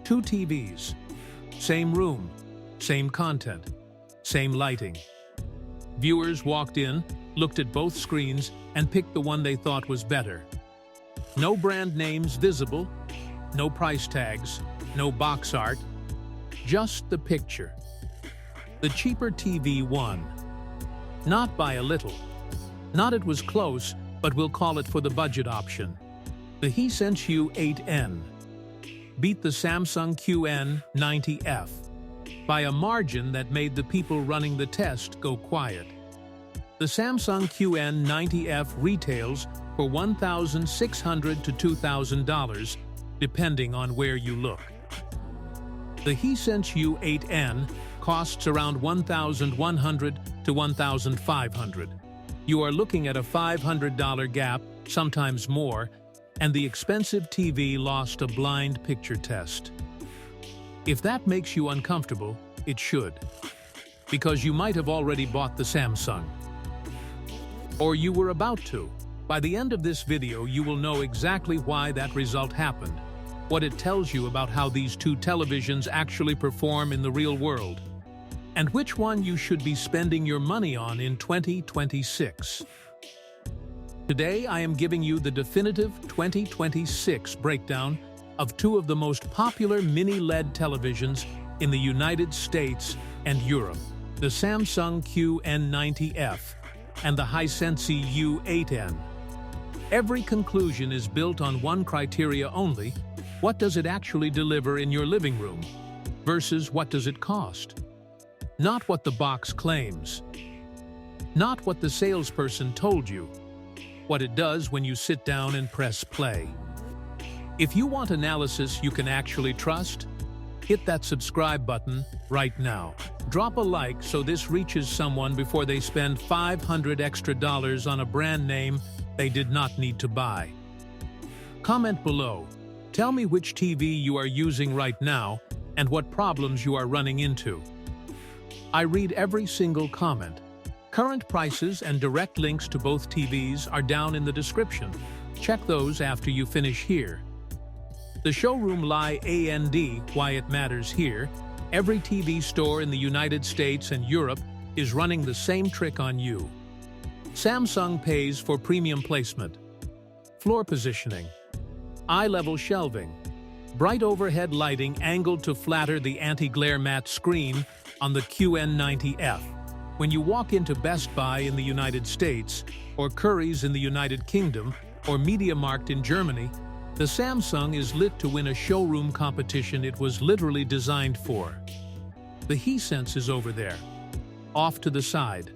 Two TVs, same room, same content, same lighting. Viewers walked in, looked at both screens, and picked the one they thought was better. No brand names visible, no price tags, no box art, just the picture. The cheaper TV won. Not by a little. Not it was close, but we'll call it for the budget option. The Hisense U8N beat the Samsung QN90F by a margin that made the people running the test go quiet. The Samsung QN90F retails for $1,600 to $2,000, depending on where you look. The Hisense U8N costs around $1,100 to $1,500. You are looking at a $500 gap, sometimes more, and the expensive TV lost a blind picture test. If that makes you uncomfortable, it should, because you might have already bought the Samsung. Or you were about to. By the end of this video, you will know exactly why that result happened, what it tells you about how these two televisions actually perform in the real world, and which one you should be spending your money on in 2026. Today, I am giving you the definitive 2026 breakdown of two of the most popular Mini LED televisions in the United States and Europe, the Samsung QN90F and the Hisense U8N. Every conclusion is built on one criteria only: what does it actually deliver in your living room versus what does it cost? Not what the box claims. Not what the salesperson told you. What it does when you sit down and press play. If you want analysis you can actually trust, hit that subscribe button right now. Drop a like so this reaches someone before they spend $500 extra on a brand name they did not need to buy. Comment below. Tell me which TV you are using right now and what problems you are running into. I read every single comment. Current prices and direct links to both TVs are down in the description. Check those after you finish here. The showroom lie and why it matters here. Every TV store in the United States and Europe is running the same trick on you. Samsung pays for premium placement, floor positioning, eye-level shelving, bright overhead lighting angled to flatter the anti-glare matte screen on the QN90F. When you walk into Best Buy in the United States, or Currys in the United Kingdom, or MediaMarkt in Germany, the Samsung is lit to win a showroom competition it was literally designed for. The Hisense is over there, off to the side.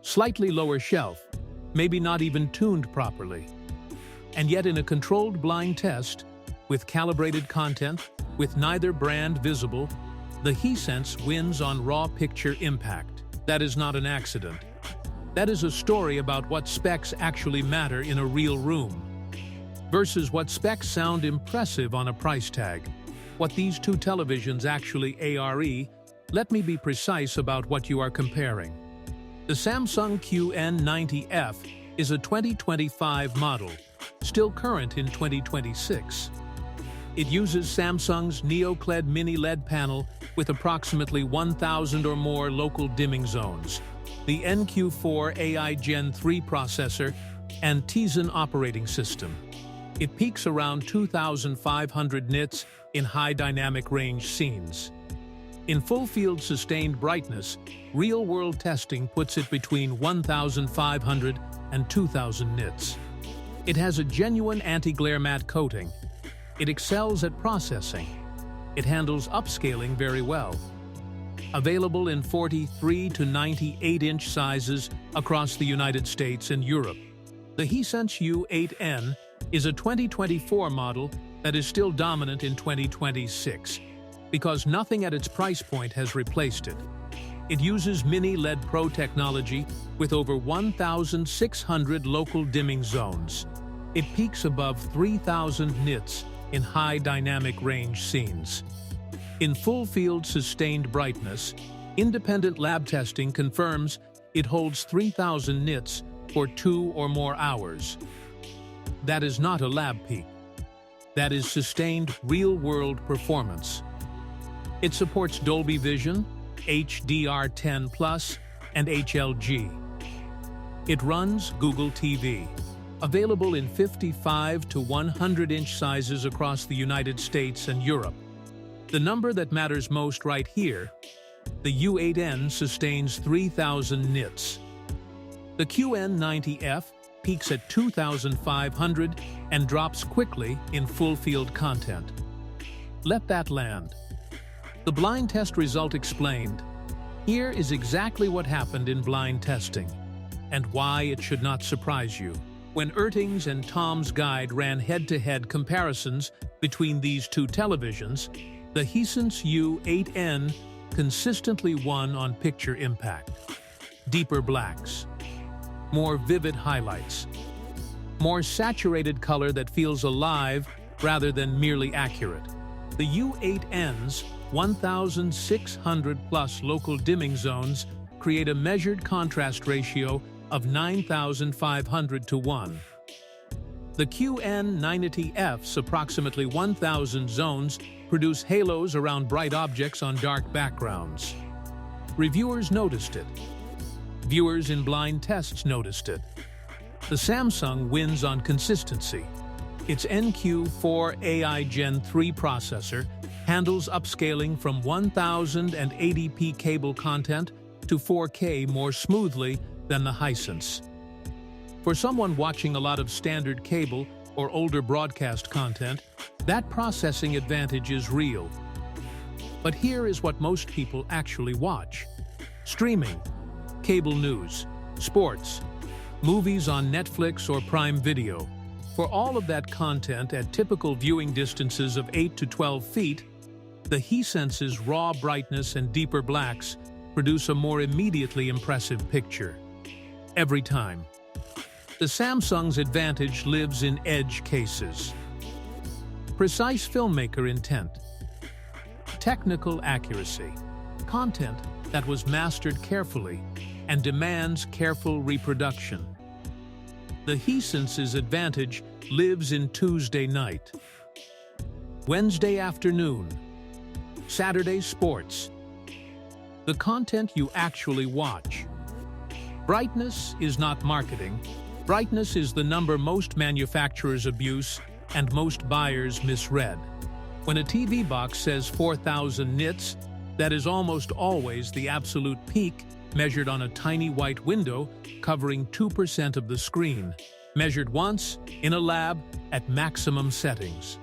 Slightly lower shelf, maybe not even tuned properly. And yet in a controlled blind test, with calibrated content, with neither brand visible, the Hisense wins on raw picture impact. That is not an accident. That is a story about what specs actually matter in a real room, versus what specs sound impressive on a price tag. What these two televisions actually are. Let me be precise about what you are comparing. The Samsung QN90F is a 2025 model, still current in 2026. It uses Samsung's Neo-LED Mini LED panel with approximately 1,000 or more local dimming zones, the NQ4 AI Gen 3 processor, and Tizen operating system. It peaks around 2,500 nits in high dynamic range scenes. In full-field sustained brightness, real-world testing puts it between 1,500 and 2,000 nits. It has a genuine anti-glare matte coating. It excels at processing. It handles upscaling very well. Available in 43 to 98-inch sizes across the United States and Europe. The Hisense U8N is a 2024 model that is still dominant in 2026, because nothing at its price point has replaced it. It uses Mini LED Pro technology with over 1,600 local dimming zones. It peaks above 3,000 nits in high dynamic range scenes. In full-field sustained brightness, independent lab testing confirms it holds 3,000 nits for 2 or more hours. That is not a lab peak. that is sustained real-world performance. It supports Dolby Vision, HDR10+, and HLG. It runs Google TV, available in 55 to 100-inch sizes across the United States and Europe. The number that matters most right here, the U8N sustains 3,000 nits. The QN90F peaks at 2,500 and drops quickly in full-field content. Let that land. The blind test result explained. Here is exactly what happened in blind testing, and why it should not surprise you. When Erting's and Tom's Guide ran head-to-head comparisons between these two televisions, the Hisense U8N consistently won on picture impact. Deeper blacks, more vivid highlights, more saturated color that feels alive rather than merely accurate. The U8N's 1,600+ local dimming zones create a measured contrast ratio of 9,500 to 1. The QN90F's approximately 1,000 zones produce halos around bright objects on dark backgrounds. Reviewers noticed it. Viewers in blind tests noticed it. The Samsung wins on consistency. Its NQ4 AI Gen 3 processor handles upscaling from 1080p cable content to 4K more smoothly than the Hisense. For someone watching a lot of standard cable or older broadcast content, that processing advantage is real. But here is what most people actually watch: streaming, cable news, sports, movies on Netflix or Prime Video. For all of that content at typical viewing distances of 8 to 12 feet, the Hisense's raw brightness and deeper blacks produce a more immediately impressive picture. Every time. The Samsung's advantage lives in edge cases. Precise filmmaker intent. Technical accuracy. Content that was mastered carefully and demands careful reproduction. The Hisense's advantage lives in Tuesday night, Wednesday afternoon, Saturday sports. The content you actually watch. Brightness is not marketing. Brightness is the number most manufacturers abuse and most buyers misread. When a TV box says 4,000 nits, that is almost always the absolute peak, measured on a tiny white window covering 2% of the screen, measured once in a lab at maximum settings.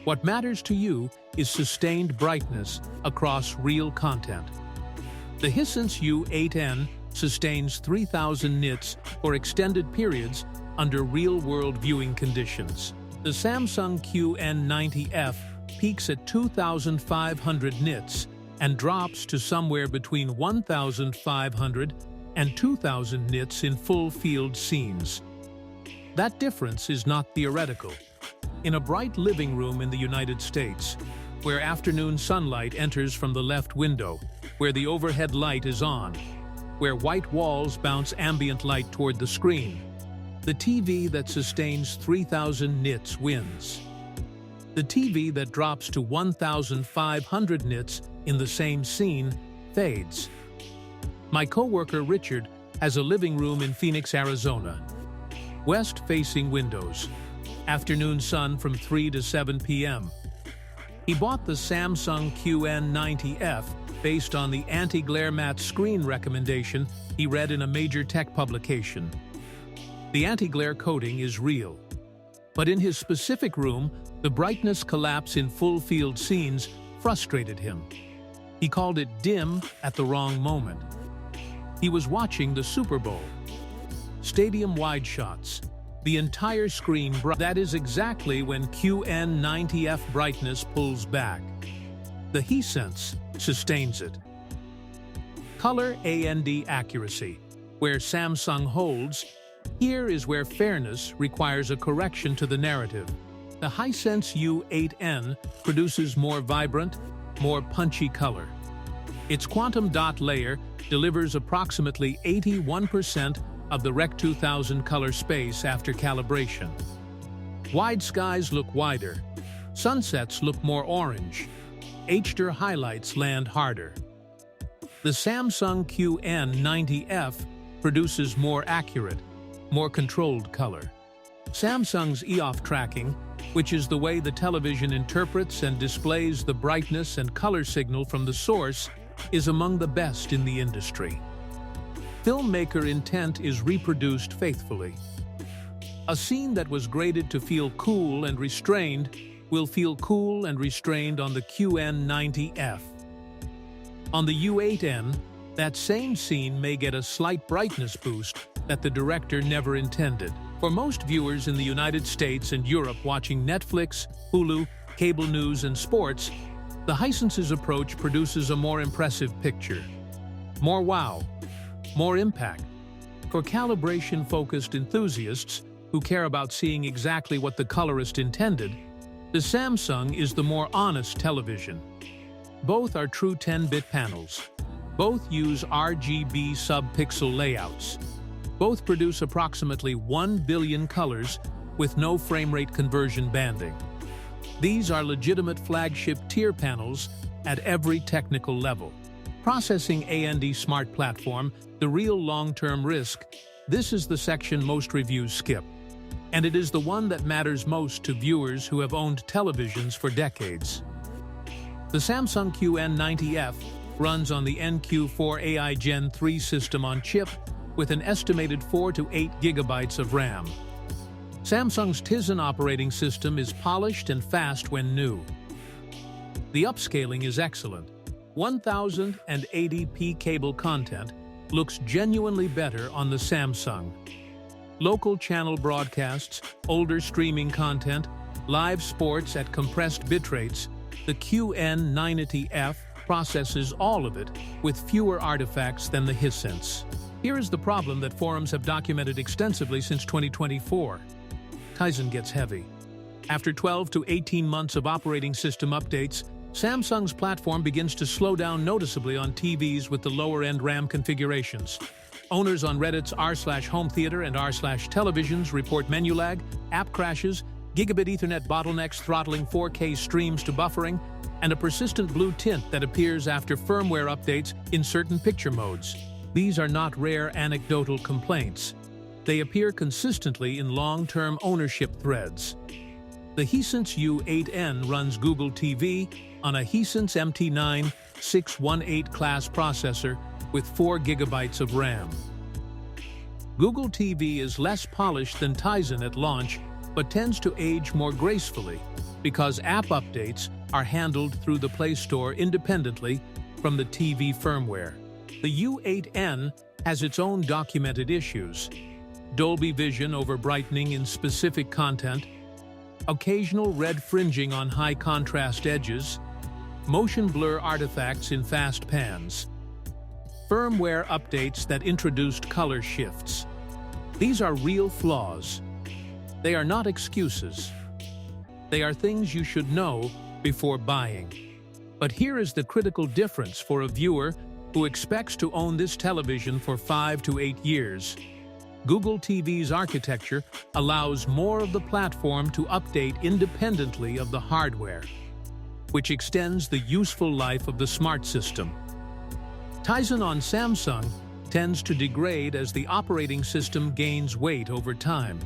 What matters to you is sustained brightness across real content. The Hisense U8N sustains 3,000 nits for extended periods under real-world viewing conditions. The Samsung QN90F peaks at 2,500 nits and drops to somewhere between 1,500 and 2,000 nits in full-field scenes. That difference is not theoretical. In a bright living room in the United States, where afternoon sunlight enters from the left window, where the overhead light is on, where white walls bounce ambient light toward the screen, the TV that sustains 3,000 nits wins. The TV that drops to 1,500 nits in the same scene fades. My coworker Richard has a living room in Phoenix, Arizona. West-facing windows. Afternoon sun from 3 to 7 p.m. He bought the Samsung QN90F based on the anti-glare matte screen recommendation he read in a major tech publication. The anti-glare coating is real. But in his specific room, the brightness collapse in full-field scenes frustrated him. He called it dim at the wrong moment. He was watching the Super Bowl. Stadium-wide shots. The entire screen bright. That is exactly when QN90F brightness pulls back. The Hisense sustains it. Color and accuracy. Where Samsung holds, here is where fairness requires a correction to the narrative. The Hisense U8N produces more vibrant, more punchy color. Its quantum dot layer delivers approximately 81% of the Rec 2000 color space after calibration. Wide skies look wider. Sunsets look more orange. HDR highlights land harder. The Samsung QN90F produces more accurate, more controlled color. Samsung's EOF tracking, which is the way the television interprets and displays the brightness and color signal from the source, is among the best in the industry. Filmmaker intent is reproduced faithfully. A scene that was graded to feel cool and restrained will feel cool and restrained on the QN90F. On the U8N, that same scene may get a slight brightness boost that the director never intended. For most viewers in the United States and Europe watching Netflix, Hulu, cable news, and sports, the Hisense's approach produces a more impressive picture. More wow, more impact. For calibration-focused enthusiasts who care about seeing exactly what the colorist intended, the Samsung is the more honest television. Both are true 10-bit panels. Both use RGB sub-pixel layouts. Both produce approximately 1 billion colors with no frame rate conversion banding. These are legitimate flagship tier panels at every technical level. Processing A&D Smart Platform, the real long-term risk, this is the section most reviews skip. And it is the one that matters most to viewers who have owned televisions for decades. The Samsung QN90F runs on the NQ4 AI Gen 3 system on chip with an estimated 4 to 8 gigabytes of RAM. Samsung's Tizen operating system is polished and fast when new. The upscaling is excellent. 1080p cable content looks genuinely better on the Samsung. Local channel broadcasts, older streaming content, live sports at compressed bitrates, the QN90F processes all of it with fewer artifacts than the Hisense. Here is the problem that forums have documented extensively since 2024. Tizen gets heavy. After 12 to 18 months of operating system updates, Samsung's platform begins to slow down noticeably on TVs with the lower-end RAM configurations. Owners on Reddit's r/home theater and r/televisions report menu lag, app crashes, gigabit Ethernet bottlenecks throttling 4K streams to buffering, and a persistent blue tint that appears after firmware updates in certain picture modes. These are not rare anecdotal complaints. They appear consistently in long-term ownership threads. The Hisense U8N runs Google TV on a Hisense MT9 618 class processor with 4 gigabytes of RAM. Google TV is less polished than Tizen at launch, but tends to age more gracefully because app updates are handled through the Play Store independently from the TV firmware. The U8N has its own documented issues: Dolby Vision over-brightening in specific content, occasional red fringing on high-contrast edges, motion blur artifacts in fast pans, firmware updates that introduced color shifts. These are real flaws. They are not excuses. They are things you should know before buying. But here is the critical difference for a viewer who expects to own this television for 5 to 8 years. Google TV's architecture allows more of the platform to update independently of the hardware, which extends the useful life of the smart system. Tizen on Samsung tends to degrade as the operating system gains weight over time,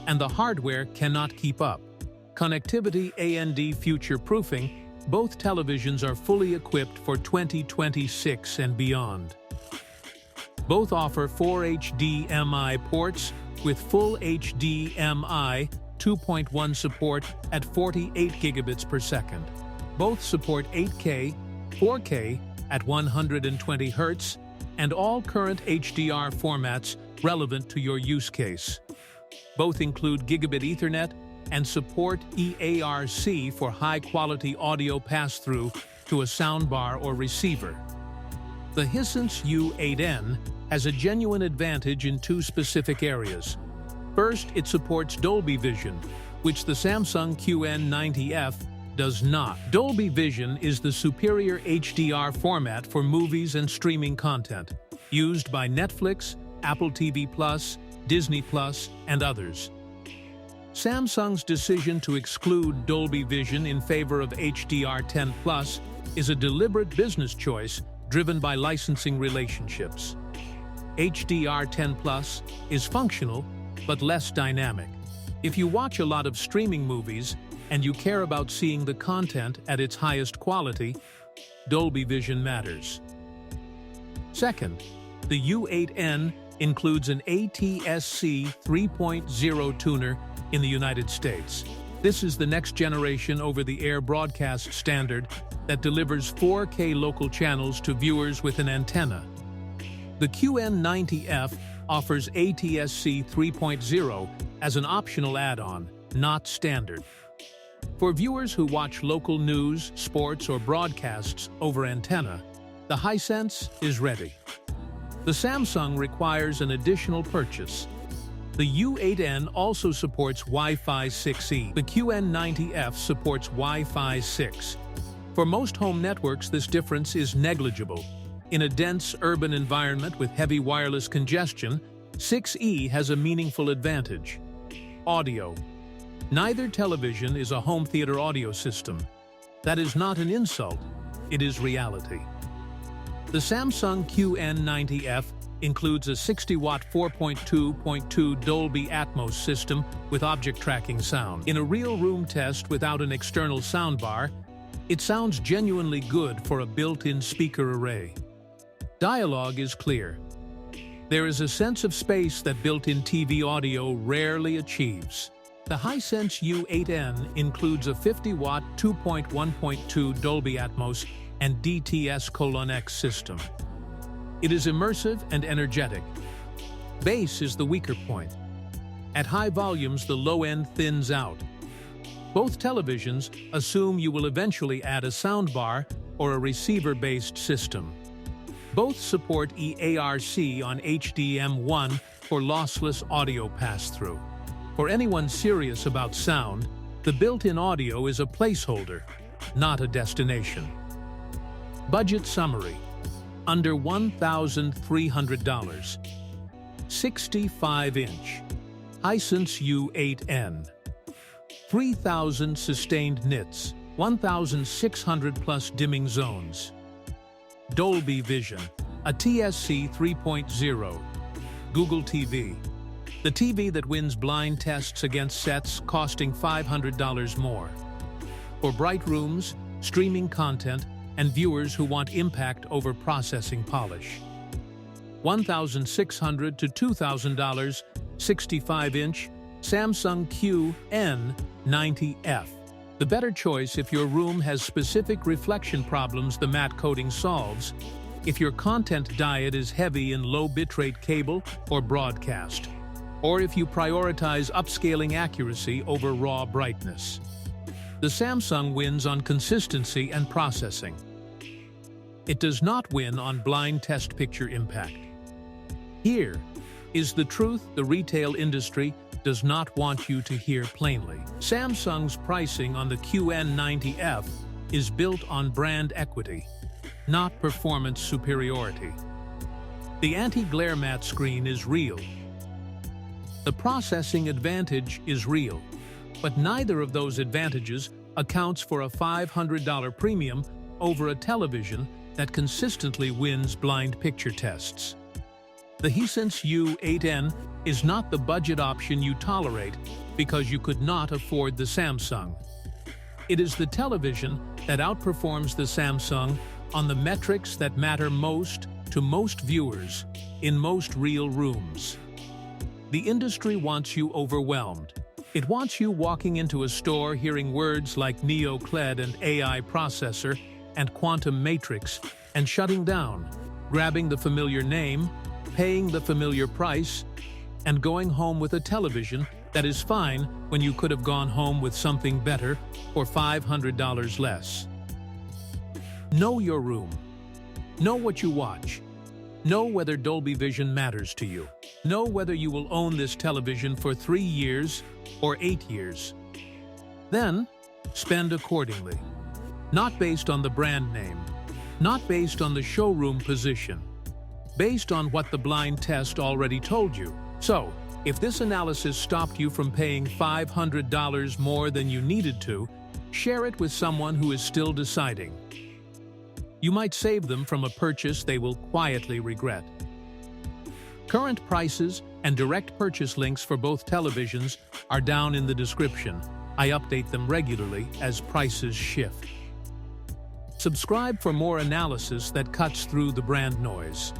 and the hardware cannot keep up. Connectivity A&D future-proofing, both televisions are fully equipped for 2026 and beyond. Both offer 4 HDMI ports with full HDMI 2.1 support at 48 gigabits per second. Both support 8K, 4K at 120 Hz, and all current HDR formats relevant to your use case. Both include gigabit Ethernet and support EARC for high-quality audio pass-through to a soundbar or receiver. The Hisense U8N has a genuine advantage in 2 specific areas. First, it supports Dolby Vision, which the Samsung QN90F does not. Dolby Vision is the superior HDR format for movies and streaming content, used by Netflix, Apple TV+, Disney+, and others. Samsung's decision to exclude Dolby Vision in favor of HDR10 Plus is a deliberate business choice driven by licensing relationships. HDR10 Plus is functional but less dynamic. If you watch a lot of streaming movies and you care about seeing the content at its highest quality, Dolby Vision matters. Second, the U8N includes an ATSC 3.0 tuner in the United States. This is the next generation over-the-air broadcast standard that delivers 4K local channels to viewers with an antenna. The QN90F offers ATSC 3.0 as an optional add-on, not standard. For viewers who watch local news, sports, or broadcasts over antenna, the Hisense is ready. The Samsung requires an additional purchase. The U8N also supports Wi-Fi 6E. The QN90F supports Wi-Fi 6. For most home networks, this difference is negligible. In a dense urban environment with heavy wireless congestion, 6E has a meaningful advantage. Audio. Neither television is a home theater audio system. That is not an insult, it is reality. The Samsung QN90F includes a 60-watt 4.2.2 Dolby Atmos system with object tracking sound. In a real room test without an external soundbar, it sounds genuinely good for a built-in speaker array. Dialogue is clear. There is a sense of space that built-in TV audio rarely achieves. The Hisense U8N includes a 50-watt 2.1.2 Dolby Atmos and DTS:*X system. It is immersive and energetic. Bass is the weaker point. At high volumes, the low end thins out. Both televisions assume you will eventually add a soundbar or a receiver-based system. Both support EARC on HDM1 for lossless audio pass-through. For anyone serious about sound, the built-in audio is a placeholder, not a destination. Budget summary: under $1,300. 65-inch Hisense U8N. 3,000 sustained nits, 1,600 plus dimming zones. Dolby Vision, a TSC 3.0. Google TV, the TV that wins blind tests against sets costing $500 more. For bright rooms, streaming content, and viewers who want impact over processing polish. $1,600 to $2,000, 65-inch Samsung QN90F. The better choice if your room has specific reflection problems the matte coating solves, if your content diet is heavy in low bitrate cable or broadcast, or if you prioritize upscaling accuracy over raw brightness. The Samsung wins on consistency and processing. It does not win on blind test picture impact. Here is the truth the retail industry does not want you to hear plainly. Samsung's pricing on the QN90F is built on brand equity, not performance superiority. The anti-glare matte screen is real. The processing advantage is real, but neither of those advantages accounts for a $500 premium over a television that consistently wins blind picture tests. The Hisense U8N is not the budget option you tolerate because you could not afford the Samsung. It is the television that outperforms the Samsung on the metrics that matter most to most viewers in most real rooms. The industry wants you overwhelmed. It wants you walking into a store hearing words like NeoCLED and AI processor and quantum matrix and shutting down, grabbing the familiar name, paying the familiar price, and going home with a television that is fine when you could have gone home with something better for $500 less. Know your room. Know what you watch. Know whether Dolby Vision matters to you. Know whether you will own this television for 3 years or 8 years. Then, spend accordingly. Not based on the brand name, not based on the showroom position, based on what the blind test already told you. So, If this analysis stopped you from paying $500 more than you needed to, share it with someone who is still deciding. You might save them from a purchase they will quietly regret. Current prices and direct purchase links for both televisions are down in the description. I update them regularly as prices shift. Subscribe for more analysis that cuts through the brand noise.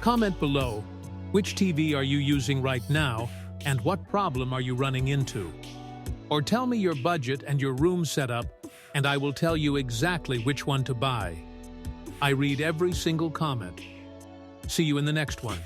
Comment below, which TV are you using right now and what problem are you running into? Or tell me your budget and your room setup and I will tell you exactly which one to buy. I read every single comment. See you in the next one.